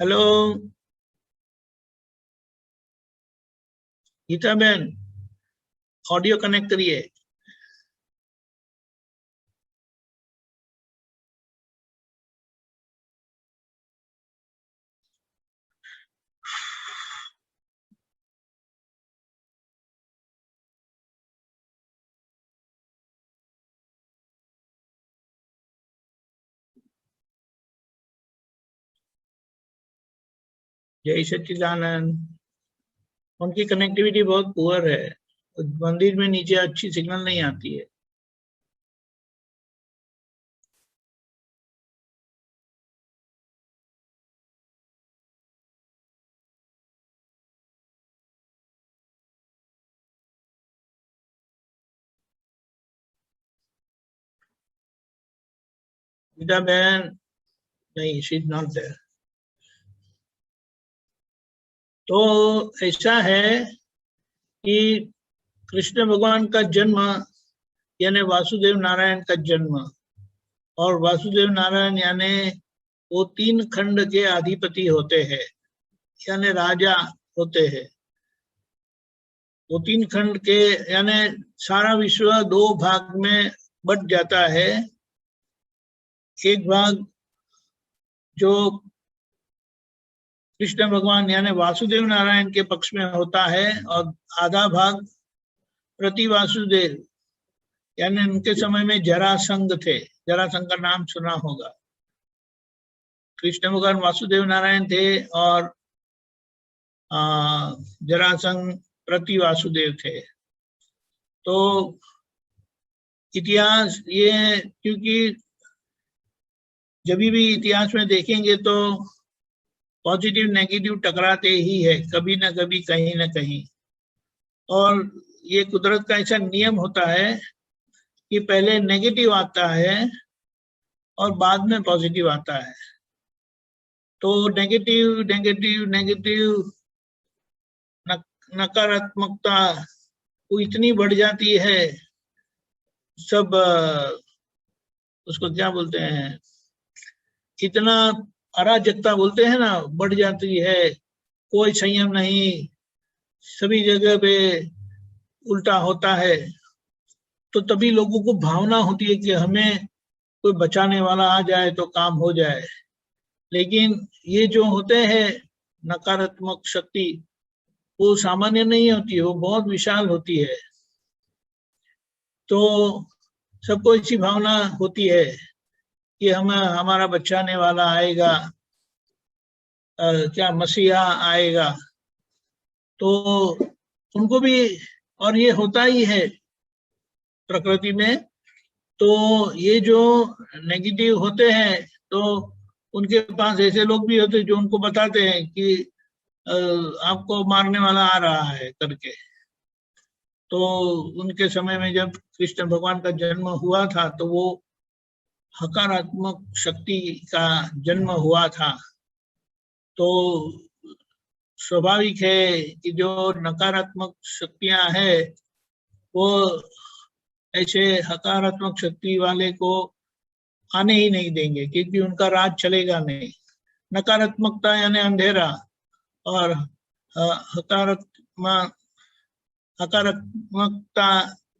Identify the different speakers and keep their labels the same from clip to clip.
Speaker 1: Hello Gita बहन, audio connect करिए। जय सच्चिदानंद। उनकी कनेक्टिविटी बहुत पुअर है, मंदिर में नीचे अच्छी सिग्नल नहीं आती है। गीता बहन नहीं, शी इज नॉट देयर। तो ऐसा है कि कृष्ण भगवान का जन्म यानी वासुदेव नारायण का जन्म, और वासुदेव नारायण यानी वो 3 खंड के अधिपति होते हैं, यानी राजा होते हैं। वो 3 खंड के यानी सारा विश्व 2 भाग में बट जाता है। एक भाग जो कृष्ण भगवान यानी वासुदेव नारायण के पक्ष में होता है, और आधा भाग प्रति वासुदेव यानी उनके समय में जरासंध थे। जरासंध का नाम सुना होगा। कृष्ण भगवान वासुदेव नारायण थे और जरासंध प्रति वासुदेव थे। तो इतिहास ये, क्योंकि जब भी इतिहास में देखेंगे तो पॉजिटिव नेगेटिव टकराते ही है, कभी ना कभी, कहीं ना कहीं। और ये कुदरत का ऐसा नियम होता है कि पहले नेगेटिव आता है और बाद में पॉजिटिव आता है। तो नेगेटिव नेगेटिव नेगेटिव नकारात्मकता वो इतनी बढ़ जाती है, सब उसको क्या बोलते हैं, इतना अराजकता बोलते हैं ना, बढ़ जाती है। कोई संयम नहीं, सभी जगह पे उल्टा होता है। तो तभी लोगों को भावना होती है कि हमें कोई बचाने वाला आ जाए तो काम हो जाए। लेकिन ये जो होते हैं नकारात्मक शक्ति, वो सामान्य नहीं होती है, वो बहुत विशाल होती है। तो सबको ऐसी भावना होती है कि हमारा बचाने वाला आएगा, क्या मसीहा आएगा। तो उनको भी, और ये होता ही है प्रकृति में। तो ये जो नेगेटिव होते हैं, तो उनके पास ऐसे लोग भी होते हैं जो उनको बताते हैं कि आपको मारने वाला आ रहा है करके। तो उनके समय में जब कृष्ण भगवान का जन्म हुआ था, तो वो हकारात्मक शक्ति का जन्म हुआ था। तो स्वाभाविक है कि जो नकारात्मक शक्तियां हैं वो ऐसे हकारात्मक शक्ति वाले को आने ही नहीं देंगे, क्योंकि उनका राज चलेगा नहीं। नकारात्मकता यानी अंधेरा, और हकारात्मकता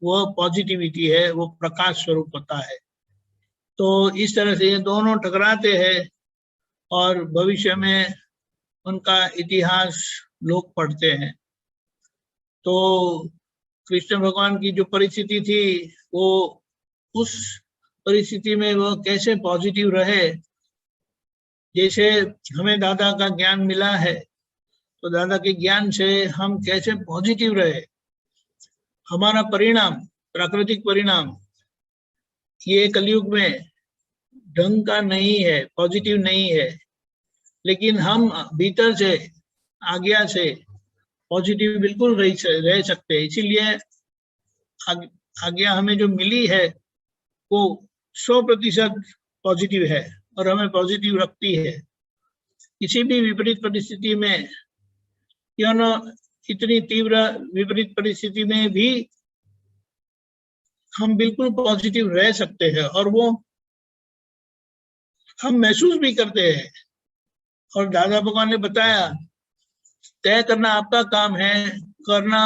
Speaker 1: वो पॉजिटिविटी है, वो प्रकाश स्वरूप होता है। तो इस तरह से ये दोनों टकराते हैं, और भविष्य में उनका इतिहास लोग पढ़ते हैं। तो कृष्ण भगवान की जो परिस्थिति थी, वो उस परिस्थिति में वो कैसे पॉजिटिव रहे। जैसे हमें दादा का ज्ञान मिला है, तो दादा के ज्ञान से हम कैसे पॉजिटिव रहे। हमारा परिणाम, प्राकृतिक परिणाम, ये कलयुग में ढंग का नहीं है, पॉजिटिव नहीं है। लेकिन हम भीतर से, आज्ञा से पॉजिटिव बिल्कुल रह सकते हैं। इसीलिए आज्ञा हमें जो मिली है वो 100% पॉजिटिव है, और हमें पॉजिटिव रखती है। किसी भी विपरीत परिस्थिति में, क्यों न इतनी तीव्र विपरीत परिस्थिति में भी हम बिल्कुल पॉजिटिव रह सकते हैं, और वो हम महसूस भी करते हैं। और दादा भगवान ने बताया तय करना आपका काम है, करना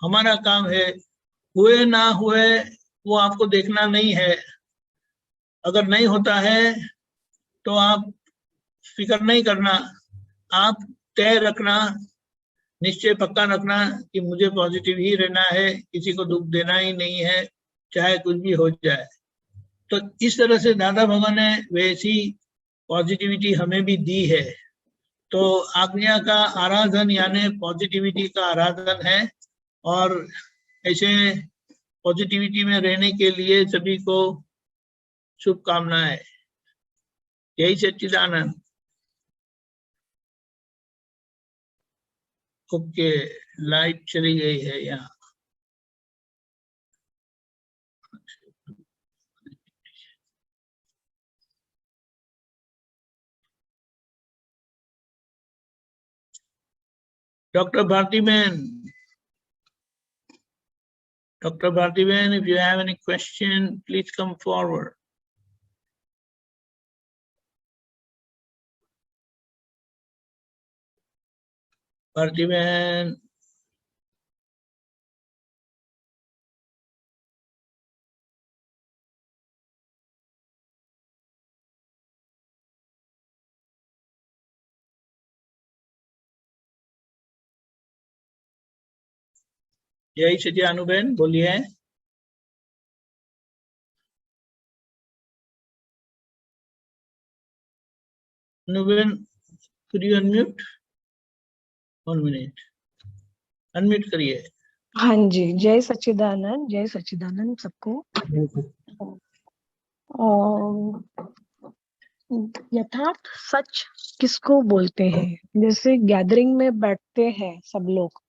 Speaker 1: हमारा काम है, हुए ना हुए वो आपको देखना नहीं है। अगर नहीं होता है तो आप फिक्र नहीं करना, आप तय रखना, निश्चय पक्का रखना कि मुझे पॉजिटिव ही रहना है, किसी को दुख देना ही नहीं है, चाहे कुछ भी हो जाए। तो इस तरह से दादा भगवान ने वैसी पॉजिटिविटी हमें भी दी है। तो आज्ञा का आराधन यानी पॉजिटिविटी का आराधन है, और ऐसे पॉजिटिविटी में रहने के लिए सभी को शुभकामनाएं। यही सच्चिदानंद। ओके, लाइट चली गई है यहाँ। डॉक्टर भारती बहन, if you have any question, please come forward. Bharti बहन, यही सच्ची अनुबेन बोलिए। Anuben, could you unmute? 1 minute, unmute करिए।
Speaker 2: हाँ जी, जय सच्चिदानंद, जय सच्चिदानंद सबको। यथार्थ सच किसको बोलते हैं? जैसे गैदरिंग में बैठते हैं सब लोग,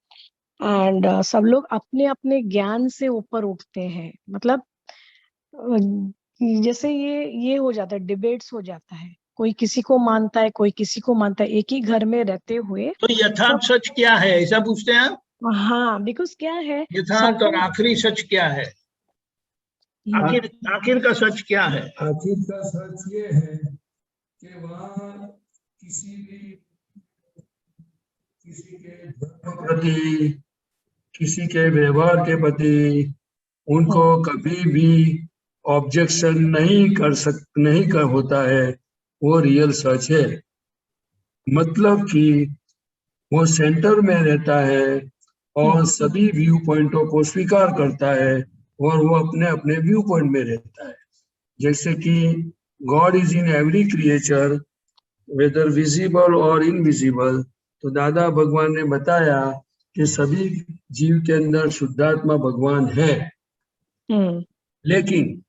Speaker 2: एंड सब लोग अपने अपने ज्ञान से ऊपर उठते हैं। मतलब जैसे ये हो जाता है, डिबेट्स हो जाता है, कोई किसी को मानता है, कोई किसी को मानता है, एक ही घर में रहते हुए।
Speaker 1: तो यथार्थ सच क्या है, ऐसा पूछते हैं आप?
Speaker 2: हाँ, बिकॉज क्या है,
Speaker 1: यथार्थ और आखिरी सच क्या है? आखिर का सच क्या है?
Speaker 3: आखिर का सच ये है कि वहाँ किसी के धर्म प्रति, किसी के व्यवहार के प्रति उनको कभी भी ऑब्जेक्शन नहीं कर होता है, वो रियल सच है। मतलब कि वो सेंटर में रहता है और सभी व्यू पॉइंटों को स्वीकार करता है, और वो अपने अपने व्यू पॉइंट में रहता है। जैसे कि God is in every creature weather visible और इनविजिबल। तो दादा भगवान ने बताया कि सभी जीव के अंदर शुद्धात्मा भगवान है, लेकिन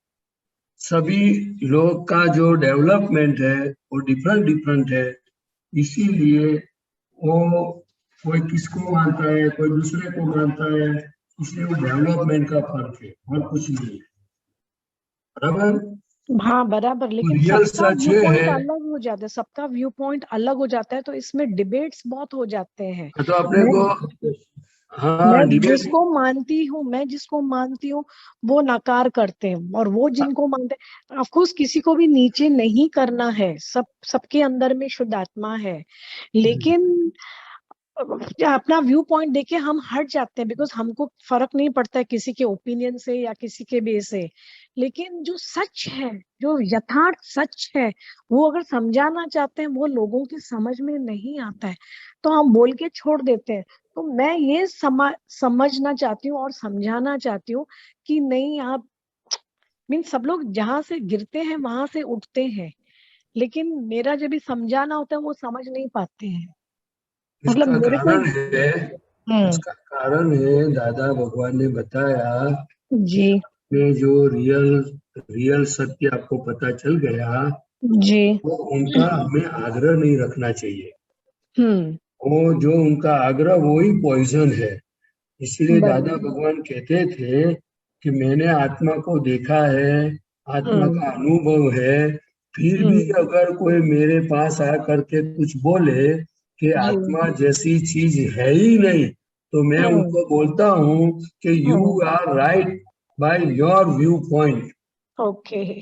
Speaker 3: सभी लोग का जो डेवलपमेंट है वो डिफरेंट है। इसीलिए वो कोई किसको मानता है, कोई दूसरे को मानता है, इसलिए वो डेवलपमेंट का फर्क है और कुछ नहीं है। बराबर?
Speaker 2: हाँ बराबर, लेकिन सबका व्यू पॉइंट अलग हो जाता है, सबका व्यू पॉइंट अलग हो जाता है, तो इसमें डिबेट्स बहुत हो जाते हैं।
Speaker 3: तो अपने को
Speaker 2: मैं जिसको मानती हूँ वो नकार करते हैं, और वो जिनको मानते हैं, ऑफ कोर्स किसी को भी नीचे नहीं करना है, सबके अंदर में शुद्ध आत्मा है, लेकिन अपना व्यू पॉइंट देके हम हट जाते हैं, बिकॉज हमको फर्क नहीं पड़ता है किसी के ओपिनियन से या किसी के बेस से। लेकिन जो सच है, जो यथार्थ सच है, वो अगर समझाना चाहते हैं, वो लोगों की समझ में नहीं आता है, तो हम बोल के छोड़ देते हैं। तो मैं ये समझना चाहती हूँ और समझाना चाहती हूँ कि नहीं, आप मीन सब लोग जहां से गिरते हैं वहां से उठते हैं, लेकिन मेरा जब भी समझाना होता है वो समझ नहीं पाते हैं। मतलब मेरे को
Speaker 3: इसका कारण है दादा भगवान ने बताया
Speaker 2: जी
Speaker 3: में जो रियल सत्य आपको पता चल गया
Speaker 2: जी,
Speaker 3: तो उनका हमें आग्रह नहीं रखना चाहिए। वो जो उनका आग्रह वो ही पॉइजन है। इसलिए दादा भगवान कहते थे कि मैंने आत्मा को देखा है, आत्मा का अनुभव है, फिर भी अगर कोई मेरे पास आकर के कुछ बोले कि आत्मा जैसी चीज है ही नहीं, तो मैं उनको बोलता हूँ कि you are right by your viewpoint.
Speaker 2: Okay,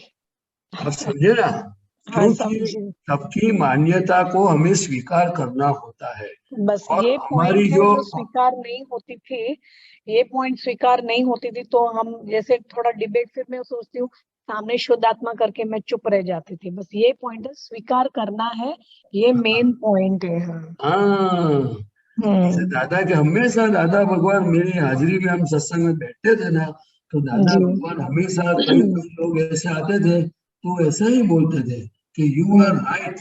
Speaker 3: आप समझे ना?
Speaker 2: हाँ,
Speaker 3: क्योंकि
Speaker 2: समझी।
Speaker 3: सबकी मान्यता को हमें स्वीकार करना होता है।
Speaker 2: बस
Speaker 3: और
Speaker 2: ये
Speaker 3: हमारी
Speaker 2: पॉइंट है जो स्वीकार नहीं होती थी, ये पॉइंट स्वीकार नहीं होती थी, तो हम जैसे थोड़ा डिबेट फिर मैं सोचती हूँ सामने शुद्ध आत्मा करके मैं चुप रह जाती थी। बस ये पॉइंट है, स्वीकार करना है, ये मेन पॉइंट है। हाँ।
Speaker 3: हाँ, जैसे दादा के हमेशा दादा भगवान मेरी हाजिरी में हम सत्संग में बैठते थे ना, तो दादा
Speaker 2: जी।
Speaker 3: भगवान हमेशा कई कई लोग ऐसे आते थे तो ऐसा ही बोलते थे कि यू आर राइट।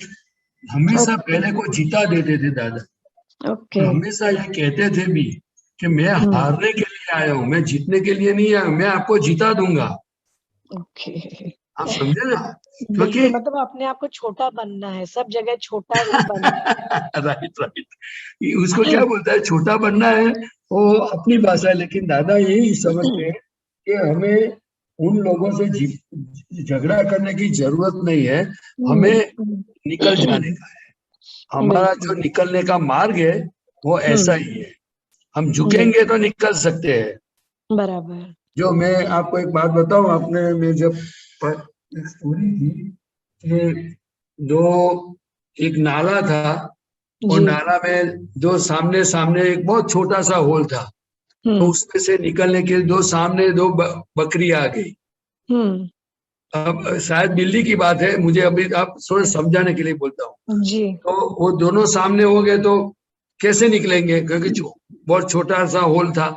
Speaker 3: हमेशा पहले को जीता देते थे दादा,
Speaker 2: ओके।
Speaker 3: और हमेशा ये कहते थे भी कि मैं हारने के लिए आया हूँ, मैं जीतने के लिए नहीं आया हूँ, मैं आपको जीता दूंगा।
Speaker 2: ओके।
Speaker 3: आप समझे ना, क्योंकि
Speaker 2: बिल्कुल, मतलब अपने आप को छोटा बनना है, सब जगह छोटा ही बनना
Speaker 3: राइट राइट, उसको क्या बोलता है, छोटा बनना है, वो अपनी भाषा है। लेकिन दादा यही समझते हैं कि हमें उन लोगों से झगड़ा करने की जरूरत नहीं है, हमें निकल जाने का है। हमारा जो
Speaker 2: बिल्कुल।
Speaker 3: निकलने का मार्ग है वो ऐसा ही है, हम झुकेंगे तो निकल सकते हैं।
Speaker 2: बराबर।
Speaker 3: जो मैं आपको एक बात बताऊं, आपने मैं जब एक स्टोरी थी कि दो, एक नाला था, और
Speaker 2: जी।
Speaker 3: नाला में दो सामने सामने एक बहुत छोटा सा होल था, तो उसमें से निकलने के लिए दो सामने दो बकरी आ गई।
Speaker 2: हम्म।
Speaker 3: अब शायद बिल्ली की बात है, मुझे अभी आप थोड़ा समझाने के लिए बोलता हूँ।
Speaker 2: जी।
Speaker 3: तो वो दोनों सामने हो गए तो कैसे निकलेंगे, क्योंकि बहुत छोटा सा होल था।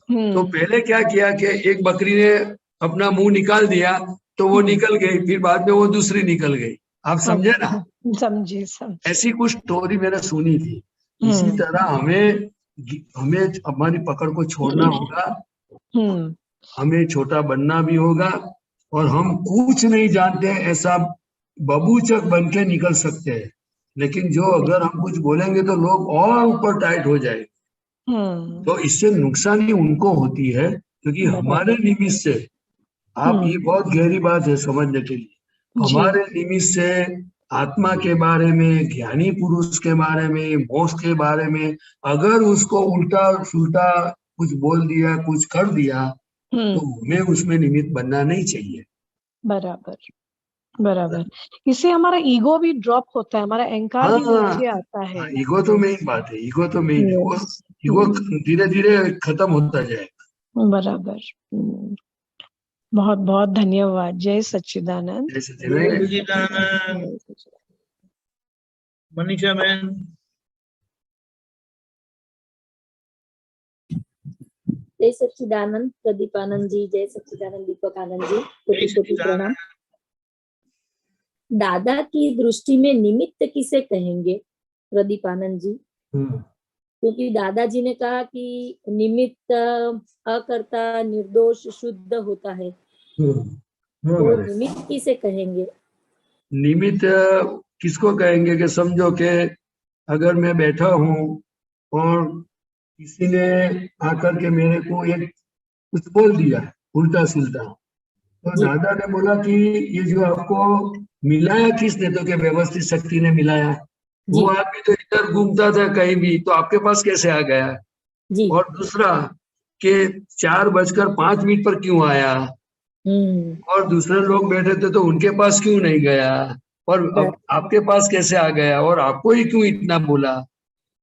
Speaker 3: तो पहले क्या किया कि एक बकरी ने अपना मुंह निकाल दिया तो वो निकल गई, फिर बाद में वो दूसरी निकल गई। आप समझे ना,
Speaker 2: अच्छा, समझी समझी।
Speaker 3: ऐसी कुछ स्टोरी मैंने सुनी थी। इसी तरह हमें हमें हमारी पकड़ को छोड़ना होगा,
Speaker 2: हम्म।
Speaker 3: हमें छोटा बनना भी होगा, और हम कुछ नहीं जानते ऐसा बबूचक बन के निकल सकते हैं। लेकिन जो अगर हम कुछ बोलेंगे तो लोग और ऊपर टाइट हो जाए, तो इससे नुकसानी उनको होती है, क्योंकि हमारे
Speaker 2: बराबर।
Speaker 3: निमित्त से, आप ये बहुत गहरी बात है समझने के लिए,
Speaker 2: जी।
Speaker 3: हमारे निमित्त से आत्मा के बारे में, ज्ञानी पुरुष के बारे में, मोक्ष के बारे में अगर उसको उल्टा सुल्टा कुछ बोल दिया, कुछ कर दिया, तो हमें उसमें निमित्त बनना नहीं चाहिए।
Speaker 2: बराबर। बराबर। इससे हमारा ईगो भी ड्रॉप होता है, हमारा अहंकार भी नीचे
Speaker 3: हाँ,
Speaker 2: आता है।
Speaker 3: ईगो तो मेन बात है, ईगो तो मेन है, वो
Speaker 2: यस।
Speaker 3: ईगो धीरे धीरे खत्म होता जाएगा।
Speaker 2: बराबर। बहुत बहुत धन्यवाद। जय सच्चिदानंद।
Speaker 3: जैसे
Speaker 1: जय
Speaker 3: जैसे
Speaker 1: सच्चिदानंद।
Speaker 2: जय सच्चिदानंद।
Speaker 1: मनीषा बहन।
Speaker 4: जय सच्चिदानंद प्रदीप आनंद जी, जय सच्चिदानंद दीपक आनंद जी,
Speaker 1: जय
Speaker 4: कोटि कोटि
Speaker 1: सच्चिदानंद।
Speaker 4: प्रणाम। दादा की दृष्टि में निमित्त किसे कहेंगे प्रदीप आनंद जी? क्योंकि दादाजी ने कहा कि निमित्त अकर्ता निर्दोष शुद्ध होता है, तो निमित्त किसे कहेंगे?
Speaker 3: निमित्त किसको कहेंगे कि समझो कि अगर मैं बैठा हूँ और किसी ने आकर के मेरे को एक कुछ बोल दिया उल्टा सुल्टा, तो
Speaker 4: जी
Speaker 3: दादा ने बोला कि ये जो आपको मिलाया किसने, तो क्या व्यवस्थित शक्ति ने मिलाया।
Speaker 4: जी
Speaker 3: वो आदमी तो इधर घूमता था कहीं भी, तो आपके पास कैसे आ गया।
Speaker 4: जी।
Speaker 3: और दूसरा कि 4:05 पर क्यों आया, और दूसरे लोग बैठे थे तो उनके पास क्यों नहीं गया, और अब आपके पास कैसे आ गया, और आपको ही क्यों इतना बोला।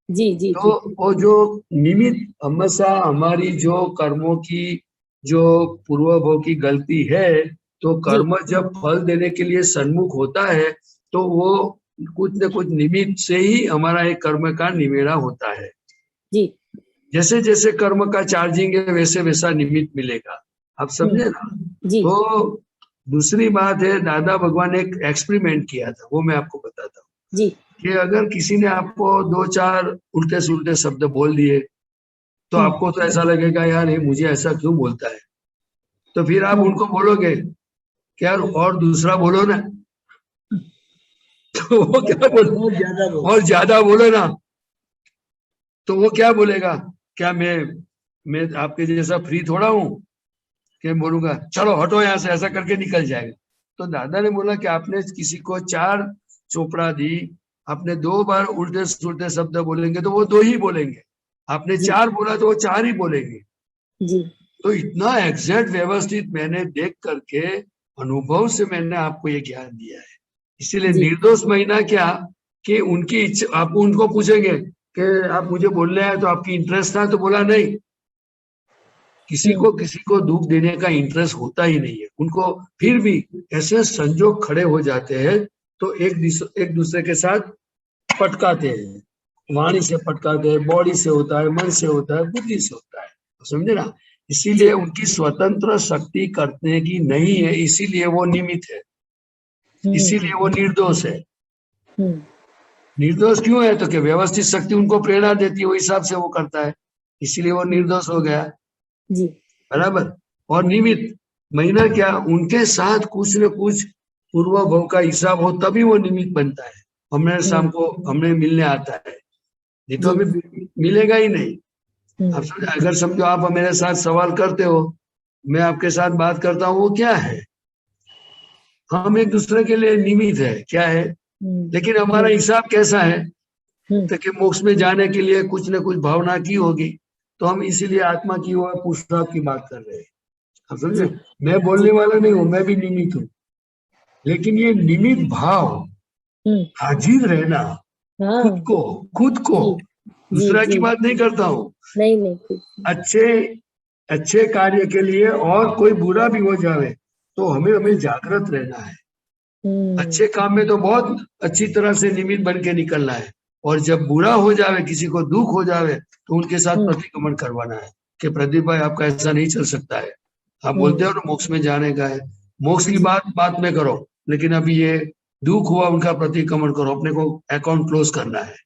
Speaker 4: जी जी
Speaker 3: तो
Speaker 4: जी
Speaker 3: वो जो निमित्त हमेशा हमारी जो कर्मों की, जो पूर्वभव की गलती है, तो
Speaker 4: जी
Speaker 3: कर्म जब फल देने के लिए सन्मुख होता है तो वो कुछ न कुछ निमित्त से ही हमारा एक कर्म का निमेड़ा होता है।
Speaker 4: जी।
Speaker 3: जैसे जैसे कर्म का चार्जिंग है वैसे वैसा निमित्त मिलेगा। आप समझे ना।
Speaker 4: जी
Speaker 3: तो दूसरी बात है, दादा भगवान ने एक एक्सपेरिमेंट किया था, वो मैं आपको बताता हूँ
Speaker 4: जी
Speaker 3: कि अगर किसी ने आपको 2-4 उल्टे सुल्टे शब्द बोल दिए, तो आपको तो ऐसा लगेगा यार ये मुझे ऐसा क्यों बोलता है। तो फिर आप उनको बोलोगे कि यार और दूसरा बोलो ना, तो वो क्या बोलो,
Speaker 1: बहुत ज्यादा बोल।
Speaker 3: और ज्यादा बोलो ना, तो वो क्या बोलेगा, क्या मैं आपके जैसा फ्री थोड़ा हूँ कि बोलूंगा चलो हटो यहाँ से, ऐसा करके निकल जाएगा। तो दादा ने बोला कि आपने किसी को 4 चोपड़ा दी, आपने 2 बार उल्टे सुल्टे शब्द बोलेंगे तो वो 2 ही बोलेंगे, आपने 4 बोला तो वो 4 ही बोलेंगे।
Speaker 4: जी
Speaker 3: तो इतना एग्जैक्ट व्यवस्थित मैंने देख करके अनुभव से मैंने आपको ये ज्ञान दिया है। इसीलिए
Speaker 4: जी।
Speaker 3: निर्दोष महिला क्या कि उनकी इच्छा, आप उनको पूछेंगे कि आप मुझे बोलने आए तो आपकी इंटरेस्ट था, तो बोला नहीं। किसी को दुख देने का इंटरेस्ट होता ही नहीं है उनको। फिर भी ऐसे संजोग खड़े हो जाते हैं तो एक दूसरे के साथ पटकाते हैं, वाणी से पटकाते हैं, बॉडी से होता है, मन से होता है, बुद्धि से होता है, समझे ना। इसीलिए उनकी स्वतंत्र शक्ति करने की नहीं है, इसीलिए वो निमित्त है, इसीलिए वो निर्दोष है। निर्दोष क्यों है? तो कि व्यवस्थित शक्ति उनको प्रेरणा देती है, वो हिसाब से वो करता है, इसीलिए वो निर्दोष हो गया।
Speaker 4: जी।
Speaker 3: बराबर। और निमित्त महिला क्या, उनके साथ कुछ न कुछ पूर्व भव का हिसाब हो तभी वो निमित्त बनता है। हमने शाम को हमने मिलने आता है, नहीं तो हमें मिलेगा ही नहीं। आप अगर समझो आप मेरे साथ सवाल करते हो, मैं आपके साथ बात करता हूँ, वो क्या है? हम एक दूसरे के लिए निमित्त है, क्या है? लेकिन हमारा हिसाब कैसा है? तो कि मोक्ष में जाने के लिए कुछ न कुछ भावना की होगी, तो हम इसीलिए आत्मा की और पुरुषार्थ की बात कर रहे हैं। आप समझे? मैं बोलने वाला नहीं हूँ, मैं भी निमित्त हूँ, लेकिन ये निमित्त भाव, हाजिर रहना, खुद को दूसरा की बात नहीं करता हूँ,
Speaker 4: नहीं।
Speaker 3: अच्छे कार्य के लिए, और कोई बुरा भी हो जाए तो हमें जागृत रहना है। अच्छे काम में तो बहुत अच्छी तरह से निमित्त बन के निकलना है, और जब बुरा हो जावे, किसी को दुख हो जावे, तो उनके साथ प्रतिक्रमण करवाना है कि प्रदीप भाई आपका ऐसा नहीं चल सकता है। आप बोलते हो ना मोक्ष में जाने का है, मोक्ष की बात में करो, लेकिन अभी ये दुख हुआ, उनका प्रतिक्रमण करो, अपने को अकाउंट क्लोज करना है।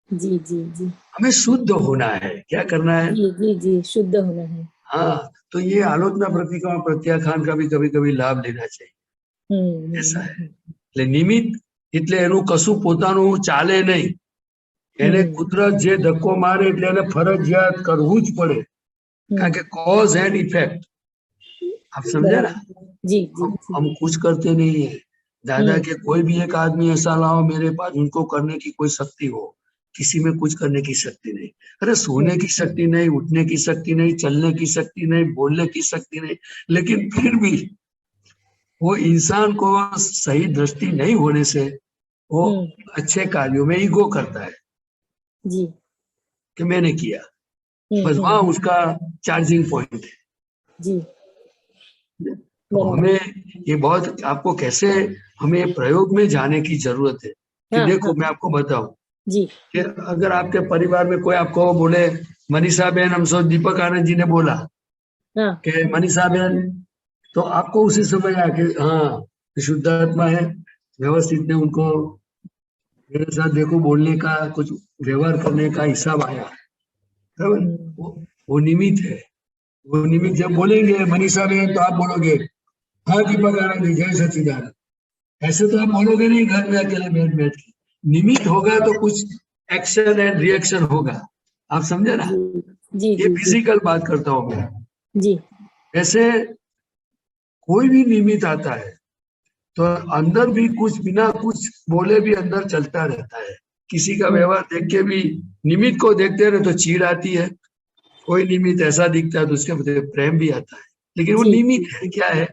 Speaker 4: जी जी जी।
Speaker 3: हमें शुद्ध होना है। क्या करना है?
Speaker 4: जी, शुद्ध होना है।
Speaker 3: हाँ, तो ये आलोचना प्रतिक्रमण प्रत्याख्यान का भी कभी कभी लाभ लेना चाहिए, ऐसा है। એટલે નિમિત્ત એટલે એનું કશું પોતાનું ચાલે નહીં, એને કુદરત જે ધક્કો મારે એટલે એને ફરજિયાત કરવું જ પડે, કારણ કે કોઝ એન્ડ ઇફેક્ટ। आप समझे ना?
Speaker 4: जी।
Speaker 3: हम कुछ करते नहीं है। दादा के कोई भी एक आदमी ऐसा लाओ मेरे पास, उनको करने की कोई शक्ति हो, किसी में कुछ करने की शक्ति नहीं। अरे सोने की शक्ति नहीं, उठने की शक्ति नहीं, चलने की शक्ति नहीं, बोलने की शक्ति नहीं, लेकिन फिर भी वो इंसान को सही दृष्टि नहीं होने से वो अच्छे कार्यों में ईगो करता है
Speaker 4: जी
Speaker 3: कि मैंने किया, बस वहां उसका चार्जिंग पॉइंट है
Speaker 4: जी।
Speaker 3: तो हमें ये बहुत, आपको कैसे हमें प्रयोग में जाने की जरूरत है कि देखो मैं आपको बताऊं
Speaker 4: जी
Speaker 3: कि अगर आपके परिवार में कोई आपको बोले मनीषा बहन, हम सोच दीपक आनंद जी ने बोला कि मनीषा बहन, तो आपको उसी समय आके हाँ शुद्धात्मा है, व्यवस्थित ने उनको मेरे साथ देखो बोलने का, कुछ व्यवहार करने का हिसाब आया, वो निमित्त है। वो निमित्त जब बोलेंगे मनीषा बहन, तो आप बोलोगे हाँ दीपक आनंद जी जय सच्चिदानंद, ऐसे तो आप बोलोगे नहीं घर में अकेले बैठ के। निमित्त होगा तो कुछ एक्शन एंड रिएक्शन होगा। आप समझे ना?
Speaker 4: जी
Speaker 3: ये फिजिकल बात करता हूँ मैं
Speaker 4: जी।
Speaker 3: ऐसे कोई भी निमित्त आता है तो अंदर भी कुछ बिना कुछ बोले भी अंदर चलता रहता है। किसी का व्यवहार देख के भी निमित्त को देखते रहे तो चीड़ आती है, कोई निमित्त ऐसा दिखता है तो उसके प्रति प्रेम भी आता है, लेकिन वो निमित्त है, क्या है?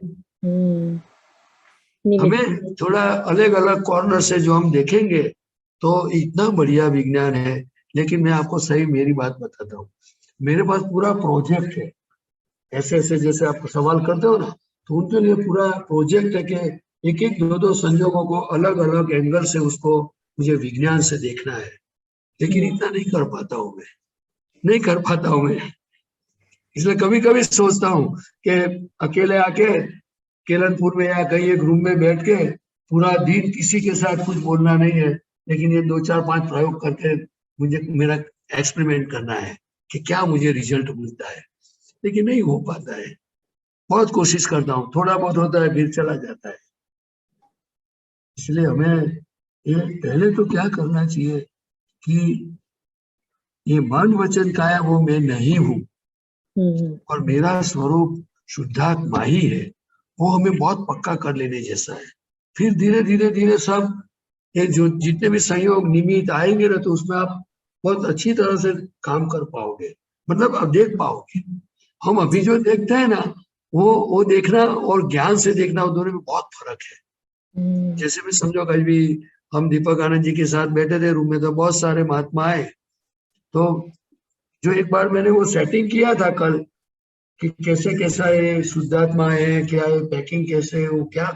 Speaker 3: हमें थोड़ा अलग अलग कॉर्नर से जो हम देखेंगे तो इतना बढ़िया विज्ञान है। लेकिन मैं आपको सही मेरी बात बताता हूँ, मेरे पास पूरा प्रोजेक्ट है, ऐसे ऐसे जैसे आप सवाल करते हो ना, तो उनके लिए पूरा प्रोजेक्ट है कि एक एक दो संजोगों को अलग अलग एंगल से उसको मुझे विज्ञान से देखना है। लेकिन इतना नहीं कर पाता हूँ मैं, इसलिए कभी कभी सोचता हूँ कि अकेले आके केलनपुर में या कहीं एक रूम में बैठ के पूरा दिन किसी के साथ कुछ बोलना नहीं है, लेकिन ये 2-4-5 प्रयोग करके मुझे मेरा एक्सपेरिमेंट करना है कि क्या मुझे रिजल्ट मिलता है, लेकिन नहीं हो पाता है। बहुत कोशिश करता हूँ, थोड़ा बहुत होता है फिर चला जाता है। इसलिए हमें ये पहले तो क्या करना चाहिए कि ये मन वचन काया वो मैं नहीं हूँ और मेरा स्वरूप शुद्धात्मा ही है, वो हमें बहुत पक्का कर लेने जैसा है। फिर धीरे धीरे धीरे सब ये जो जितने भी संयोग निमित्त आएंगे ना, तो उसमें आप बहुत अच्छी तरह से काम कर पाओगे, मतलब आप देख पाओगे। हम अभी जो देखते हैं ना, वो देखना और ज्ञान से देखना, वो दोनों में बहुत फर्क है। जैसे भी समझो कल भी हम दीपक आनंद जी के साथ बैठे थे रूम में, तो बहुत सारे महात्मा आए, तो जो एक बार मैंने वो सेटिंग किया था कल कि कैसे कैसा है शुद्धात्मा है, क्या है पैकिंग, कैसे है वो, क्या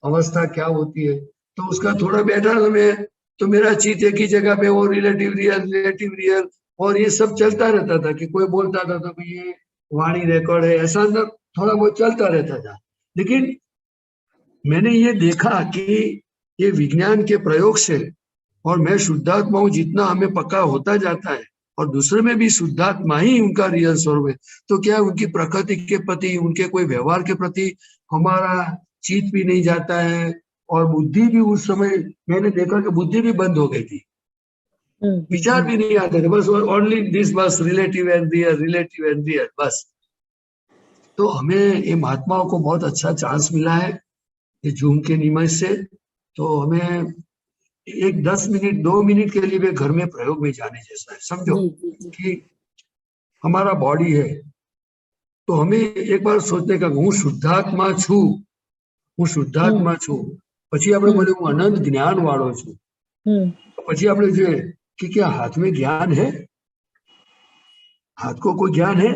Speaker 3: अवस्था क्या होती है, तो उसका थोड़ा बैठा था मैं, तो मेरा चित्त एक ही जगह पे वो रिलेटिव रियल और ये सब चलता रहता था कि कोई बोलता था तो ये वाणी रिकॉर्ड है, ऐसा अंदर थोड़ा बहुत चलता रहता था। लेकिन मैंने ये देखा कि ये विज्ञान के प्रयोग से और मैं शुद्धात्मा हूँ जितना हमें पक्का होता जाता है और दूसरे में भी शुद्धात्मा ही उनका रियल स्वरूप है, तो क्या उनकी प्रकृति के प्रति, उनके कोई व्यवहार के प्रति हमारा चित्त भी नहीं जाता है और बुद्धि भी उस समय मैंने देखा कि बुद्धि भी बंद हो गई थी, विचार भी नहीं आते थे, बस ओनली दिस बस रिलेटिव एंड रियल बस। तो हमें ये महात्माओं को बहुत अच्छा चांस मिला है ये जूम के नियम से, तो हमें एक 10 मिनट 2 मिनट के लिए भी घर में प्रयोग में जाने जैसा है। समझो कि हमारा बॉडी है, तो हमें एक बार सोचने का हूँ शुद्धात्मा छू, હું શુદ્ધાત્મા છું, પછી આપણે બોલે હું અનંત જ્ઞાન વાળો છું, પછી આપણે જોઈએ कि क्या हाथ में ज्ञान है, हाथ को कोई ज्ञान है?